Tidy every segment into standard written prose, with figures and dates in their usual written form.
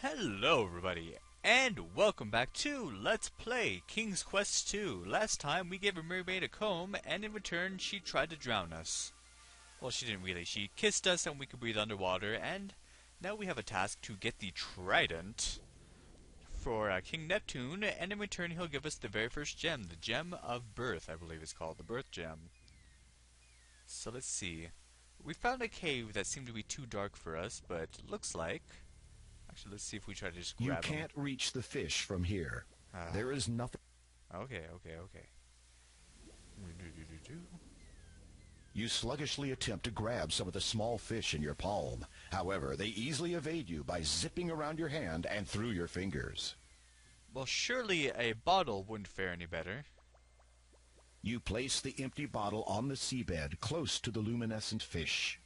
Hello everybody, and welcome back to Let's Play King's Quest II. Last time we gave a mermaid a comb, and in return she tried to drown us. Well, she didn't really. She kissed us and we could breathe underwater, and now we have a task to get the Trident for King Neptune, and in return he'll give us the very first gem, the Gem of Birth, I believe it's called, the Birth Gem. So let's see. We found a cave that seemed to be too dark for us, but looks like... Actually, let's see if we try to just grab You can't reach the fish from here. There is nothing... Okay. You sluggishly attempt to grab some of the small fish in your palm. However, they easily evade you by zipping around your hand and through your fingers. Well, surely a bottle wouldn't fare any better. You place the empty bottle on the seabed close to the luminescent fish.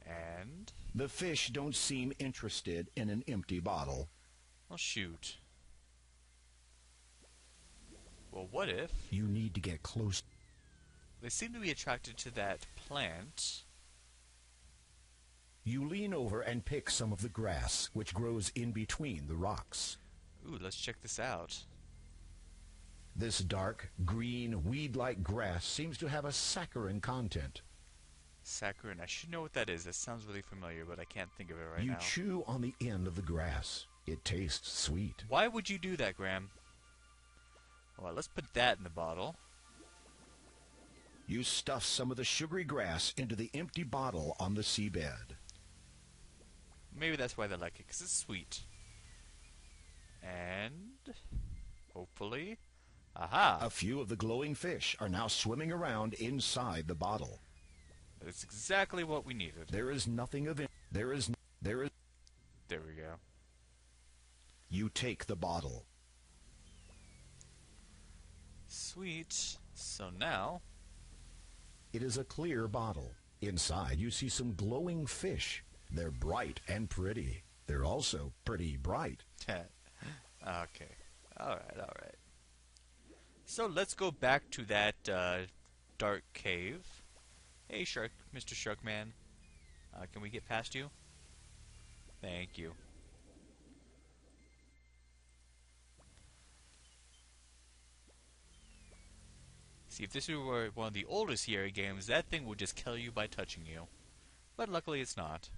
And? The fish don't seem interested in an empty bottle. Well, shoot. Well, what if... You need to get close. They seem to be attracted to that plant. You lean over and pick some of the grass, which grows in between the rocks. Ooh, let's check this out. This dark, green, weed-like grass seems to have a saccharine content. Saccharine. I should know what that is. That sounds really familiar, but I can't think of it right now. You now. chew on the end of the grass. It tastes sweet. Why would you do that, Graham? Well, let's put that in the bottle. You stuff some of the sugary grass into the empty bottle on the seabed. Maybe that's why they like it, because it's sweet. And... hopefully... aha! A few of the glowing fish are now swimming around inside the bottle. That's exactly what we needed. There is nothing of it. There is... There we go. You take the bottle. Sweet. So now... It is a clear bottle. Inside you see some glowing fish. They're bright and pretty. They're also pretty bright. Okay. Alright. So let's go back to that dark cave. Hey, Mr. Sharkman. Can we get past you? Thank you. See, if this were one of the older Sierra games, that thing would just kill you by touching you. But luckily it's not.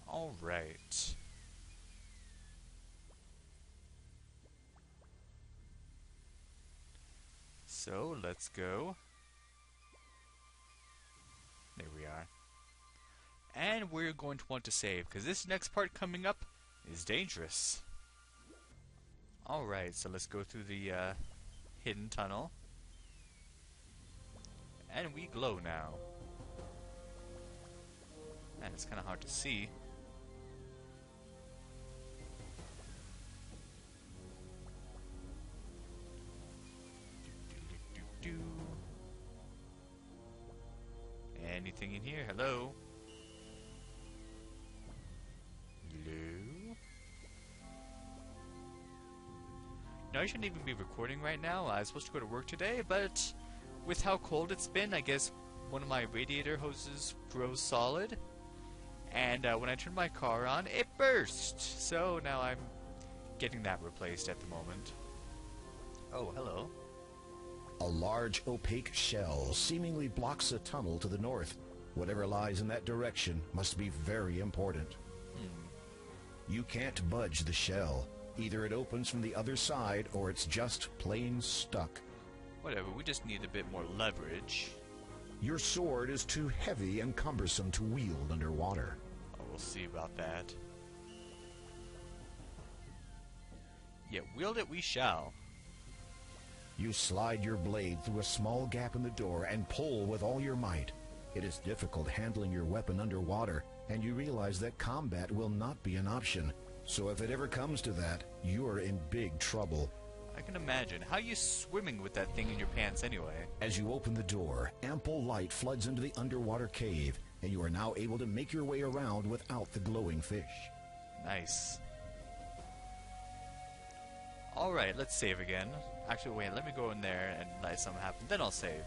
Alright. So, let's go. There we are. And we're going to want to save, because this next part coming up is dangerous. Alright, so let's go through the hidden tunnel. And we glow now. And it's kind of hard to see. Anything in here? Hello? Hello? No, I shouldn't even be recording right now. I was supposed to go to work today, but with how cold it's been, I guess one of my radiator hoses froze solid. And when I turned my car on, it burst! So now I'm getting that replaced at the moment. Oh, hello. A large opaque shell seemingly blocks a tunnel to the north. Whatever lies in that direction must be very important. You can't budge the shell. Either it opens from the other side or it's just plain stuck. Whatever, we just need a bit more leverage. Your sword is too heavy and cumbersome to wield underwater. Oh, we'll see about that. Yet wield it we shall. You slide your blade through a small gap in the door and pull with all your might. It is difficult handling your weapon underwater, and you realize that combat will not be an option. So if it ever comes to that, you are in big trouble. I can imagine. How are you swimming with that thing in your pants anyway? As you open the door, ample light floods into the underwater cave, and you are now able to make your way around without the glowing fish. Nice. Alright, let's save again. Actually, wait, let me go in there and let something happen. Then I'll save.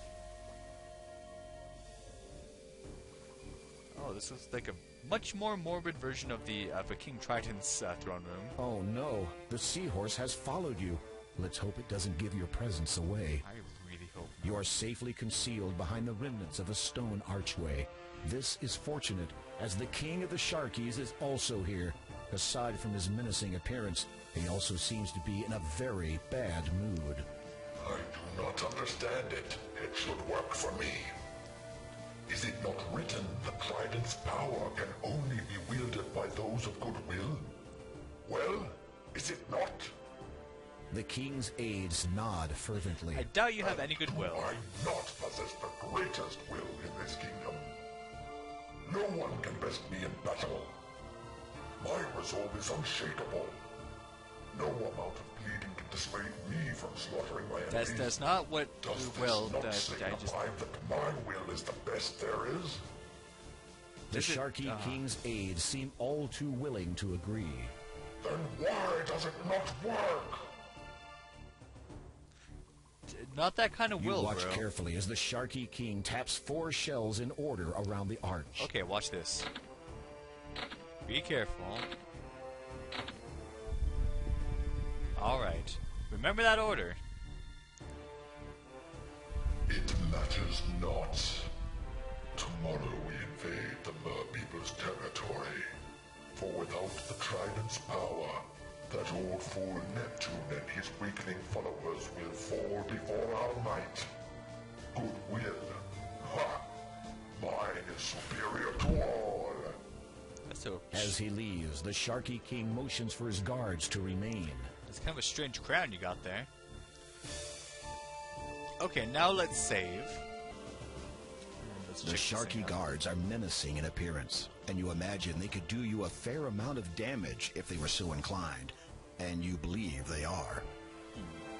Oh, this is like a much more morbid version of a King Trident's throne room. Oh no, the seahorse has followed you. Let's hope it doesn't give your presence away. I really hope not. You are safely concealed behind the remnants of a stone archway. This is fortunate, as the king of the Sharkees is also here. Aside from his menacing appearance, he also seems to be in a very bad mood. I do not understand it. It should work for me. Is it not written that Trident's power can only be wielded by those of goodwill? Well, is it not? The king's aides nod fervently. I doubt you have any goodwill. Do I not possess the greatest will in this kingdom? No one can best me in battle. My resolve is unshakable. No amount of pleading can dissuade me from slaughtering my enemies. That's not what Does will. this not signify that my will is the best there is? The Sharkee king's aides seem all too willing to agree. Then why does it not work? Not that kind of will, You watch bro. carefully as the Sharkee king taps 4 shells in order around the arch. Okay, watch this. Be careful. Alright. Remember that order. It matters not. Tomorrow we invade the Mer People's territory. For without the Trident's power, that old fool Neptune and his weakling followers will fall before our might. Goodwill. Ha! Mine is superior to all. So, As he leaves, the Sharkee king motions for his guards to remain. it's kind of a strange crown you got there. Okay, now let's save. Let's The check this thing Sharkee out. guards are menacing in appearance, and you imagine they could do you a fair amount of damage if they were so inclined, and you believe they are.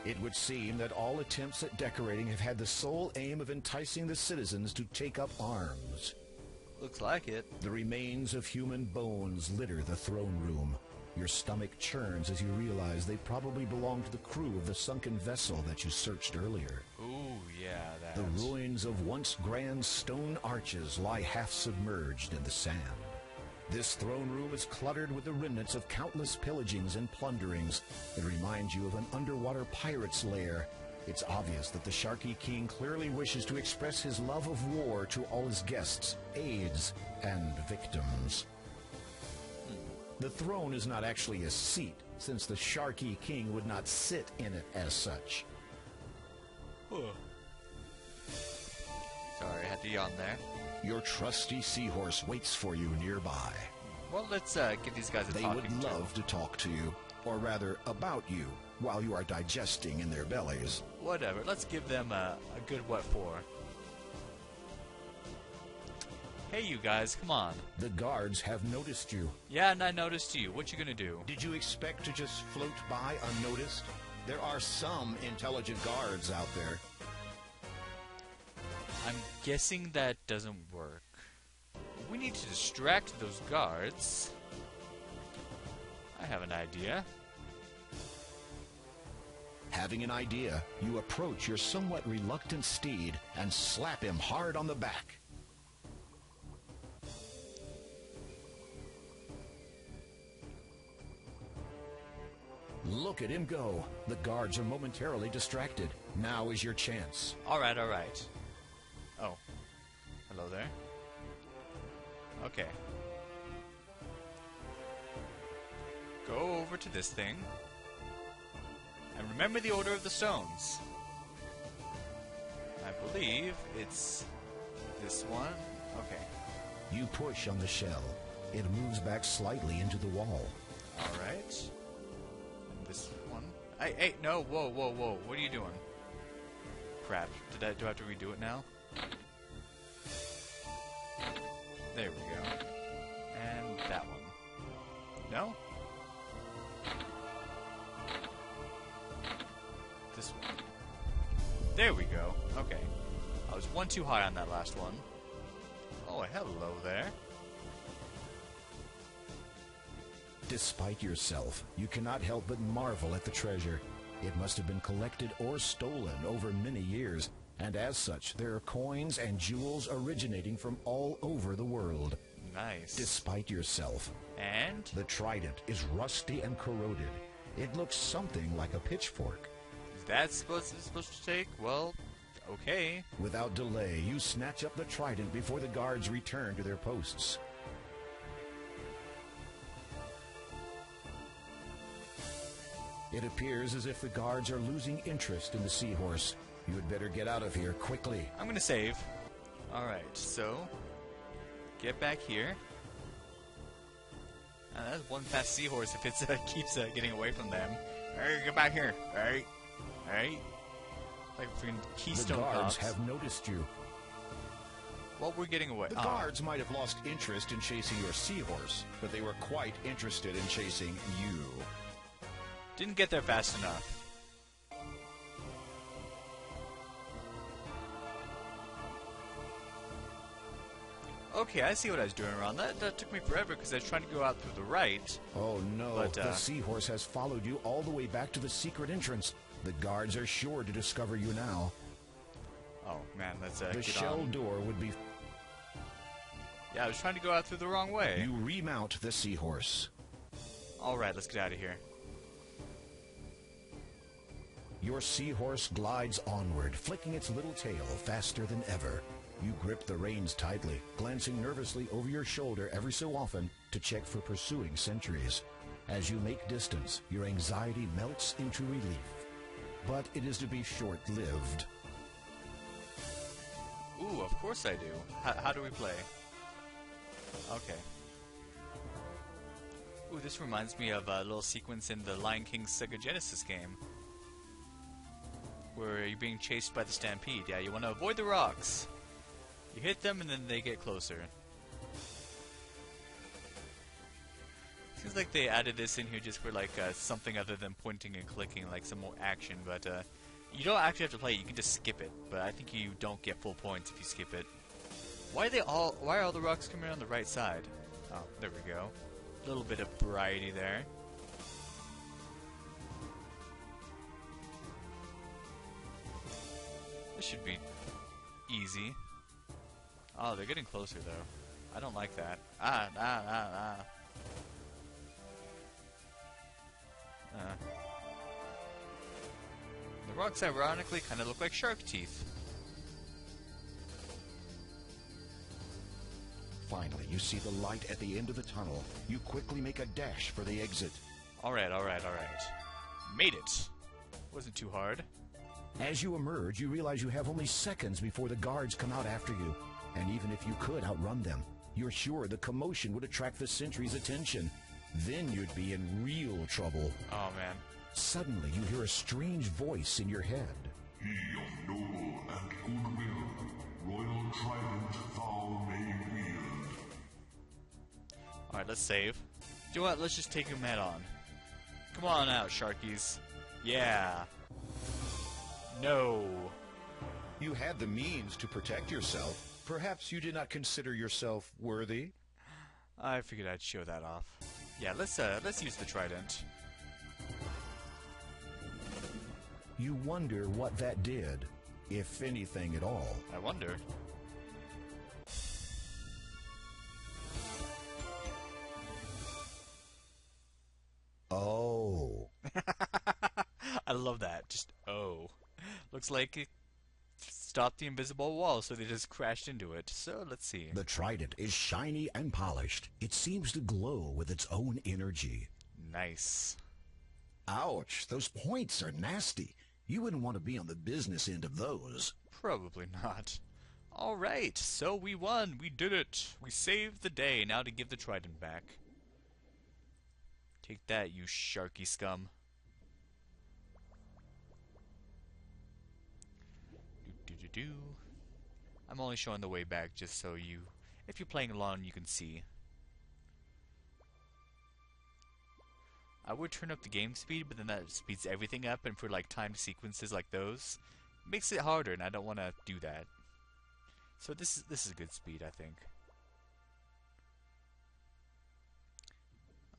It would seem that all attempts at decorating have had the sole aim of enticing the citizens to take up arms. Looks like it. The remains of human bones litter the throne room. Your stomach churns as you realize they probably belong to the crew of the sunken vessel that you searched earlier. Ooh, yeah, that. The ruins of once grand stone arches lie half submerged in the sand. This throne room is cluttered with the remnants of countless pillagings and plunderings. It reminds you of an underwater pirate's lair. It's obvious that the Sharkee king clearly wishes to express his love of war to all his guests, aides, and victims. The throne is not actually a seat, since the Sharkee king would not sit in it as such. Sorry, I had to yawn there. Your trusty seahorse waits for you nearby. Well, let's give these guys a They talking would to. love to talk to you, or rather about you, while you are digesting in their bellies. Whatever, let's give them a good what for. Hey, you guys, come on. The guards have noticed you. Yeah, and I noticed you. What you gonna do? Did you expect to just float by unnoticed? There are some intelligent guards out there. I'm guessing that doesn't work. We need to distract those guards. I have an idea. Having an idea, you approach your somewhat reluctant steed and slap him hard on the back. Look at him go. The guards are momentarily distracted. Now is your chance. Alright, alright. Oh. Hello there. Okay. Go over to this thing. And remember the order of the stones. I believe it's this one. Okay. You push on the shell. It moves back slightly into the wall. Alright. And this one. Hey, no, whoa, whoa, whoa. What are you doing? Crap. Do I have to redo it now? There we go. And that one. No? This one. There we go. Okay. I was one too high on that last one. Oh, hello there. Despite yourself, you cannot help but marvel at the treasure. It must have been collected or stolen over many years, and as such, there are coins and jewels originating from all over the world. Nice. Despite yourself, And? the Trident is rusty and corroded. It looks something like a pitchfork. That's supposed to take? Well, okay. Without delay, you snatch up the Trident before the guards return to their posts. It appears as if the guards are losing interest in the seahorse. You had better get out of here quickly. I'm gonna save. Alright, so get back here. That's one fast seahorse if it keeps getting away from them. Hey, get back here. Hey. Hey. Like freaking Keystone The guards cops. have noticed you. Well, we're getting away. The guards might have lost interest in chasing your seahorse, but they were quite interested in chasing you. Didn't get there fast enough. Okay, I see what I was doing around that. That took me forever because I was trying to go out through the right. Oh no, But, the seahorse has followed you all the way back to the secret entrance. The guards are sure to discover you now. Oh man, let's The get shell on. door would be... Yeah, I was trying to go out through the wrong way. You remount the seahorse. Alright, let's get out of here. Your seahorse glides onward, flicking its little tail faster than ever. You grip the reins tightly, glancing nervously over your shoulder every so often to check for pursuing sentries. As you make distance, your anxiety melts into relief. But it is to be short-lived. Ooh, of course I do. How do we play? Okay. Ooh, this reminds me of a little sequence in the Lion King Sega Genesis game. Where you're being chased by the Stampede. Yeah, you want to avoid the rocks. You hit them and then they get closer. Seems like they added this in here just for like something other than pointing and clicking, like some more action, but you don't actually have to play it, you can just skip it, but I think you don't get full points if you skip it. Why are all the rocks coming on the right side? Oh, there we go. A little bit of variety there. This should be easy. Oh, they're getting closer though. I don't like that. The rocks ironically kind of look like shark teeth. Finally, you see the light at the end of the tunnel. You quickly make a dash for the exit. Alright. Made it. Wasn't too hard. As you emerge, you realize you have only seconds before the guards come out after you. And even if you could outrun them, you're sure the commotion would attract the sentry's attention. Then you'd be in real trouble. Oh man. Suddenly, you hear a strange voice in your head. He of noble and goodwill, royal trident thou may wield. Alright, let's save. Do you know what? Let's just take him head on. Come on out, Sharkies. Yeah. No. You had the means to protect yourself. Perhaps you did not consider yourself worthy? I figured I'd show that off. Yeah, let's use the trident. You wonder what that did, if anything at all. I wonder. Oh. I love that. Just looks like it stopped the invisible wall, so they just crashed into it. So let's see. The trident is shiny and polished. It seems to glow with its own energy. Nice. Ouch, those points are nasty. You wouldn't want to be on the business end of those. Probably not. Alright, so we won. We did it. We saved the day. Now to give the trident back. Take that, you Sharkee scum. Do. I'm only showing the way back just so you, if you're playing along, you can see. I would turn up the game speed, but then that speeds everything up, and for like timed sequences like those, makes it harder, and I don't want to do that. So this is a good speed, I think.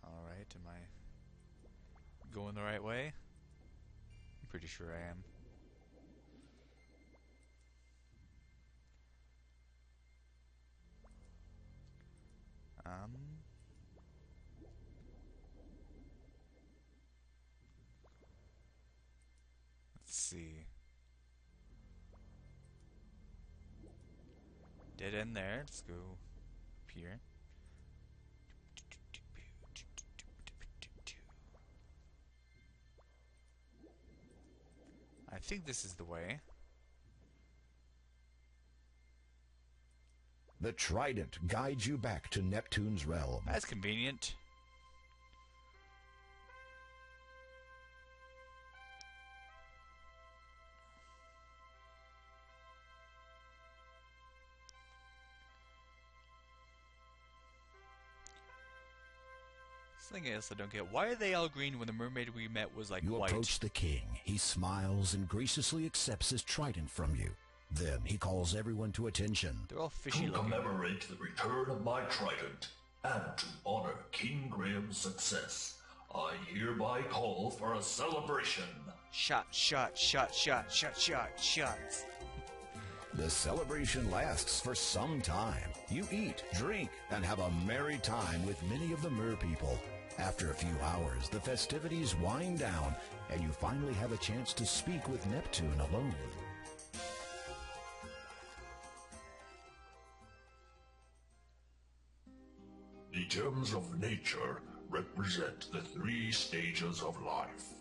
All right, am I going the right way? pretty sure I am. Let's see. Dead end there. Let's go up here. I think this is the way. The Trident guides you back to Neptune's realm. That's convenient. Something else I don't get. Why are they all green when the mermaid we met was like You white? approach the king. He smiles and graciously accepts his trident from you. Then he calls everyone to attention. They're all fishy To looking. commemorate the return of my trident, and to honor King Graham's success, I hereby call for a celebration. Shot, shot, shot, shot, shot, shot, shots. The celebration lasts for some time. You eat, drink, and have a merry time with many of the mer people. After a few hours, the festivities wind down, and you finally have a chance to speak with Neptune alone. The gems of nature represent the 3 stages of life.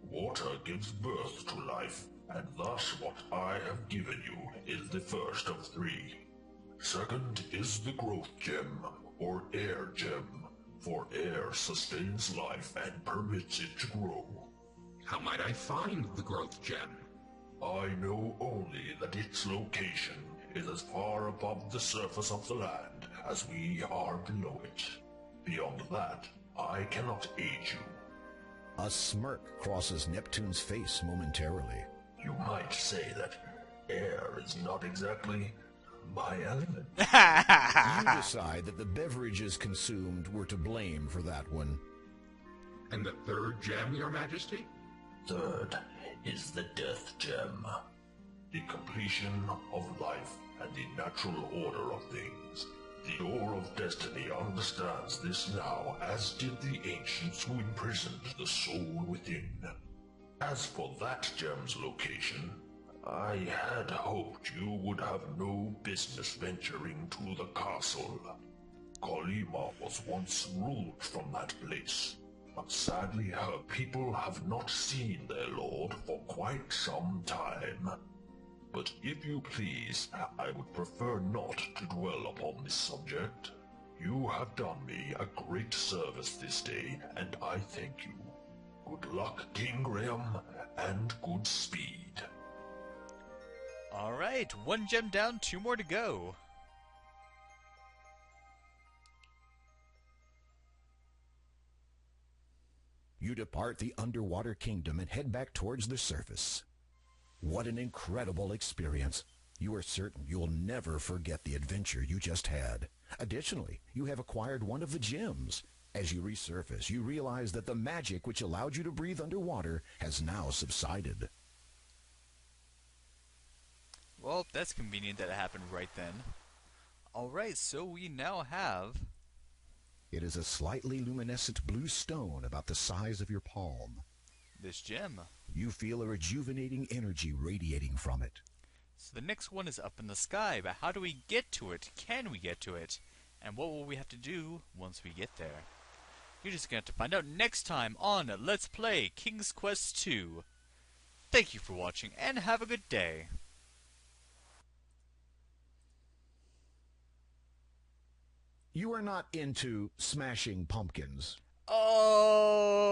Water gives birth to life, and thus what I have given you is the first of 3. Second is the growth gem, or air gem, for air sustains life and permits it to grow. How might I find the growth gem? I know only that its location is as far above the surface of the land as we are below it. Beyond that, I cannot aid you. A smirk crosses Neptune's face momentarily. You might say that air is not exactly my element. You decide that the beverages consumed were to blame for that one. And the third gem, Your Majesty? Third is the death gem. The completion of life and the natural order of things. The door of destiny understands this now, as did the ancients who imprisoned the soul within. As for that gem's location, I had hoped you would have no business venturing to the castle. Kolima was once ruled from that place, but sadly her people have not seen their lord for quite some time. But if you please, I would prefer not to dwell upon this subject. You have done me a great service this day, and I thank you. Good luck, King Graham, and good speed. Alright, 1 gem down, 2 more to go. You depart the underwater kingdom and head back towards the surface. What an incredible experience. You are certain you'll never forget the adventure you just had. Additionally, you have acquired one of the gems. As you resurface, you realize that the magic which allowed you to breathe underwater has now subsided. Well, that's convenient that it happened right then. Alright, so we now have... It is a slightly luminescent blue stone about the size of your palm. this gem. You feel a rejuvenating energy radiating from it. So the next one is up in the sky, but how do we get to it? Can we get to it? And what will we have to do once we get there? You're just going to have to find out next time on Let's Play King's Quest 2. Thank you for watching, and have a good day. You are not into smashing pumpkins. Oh!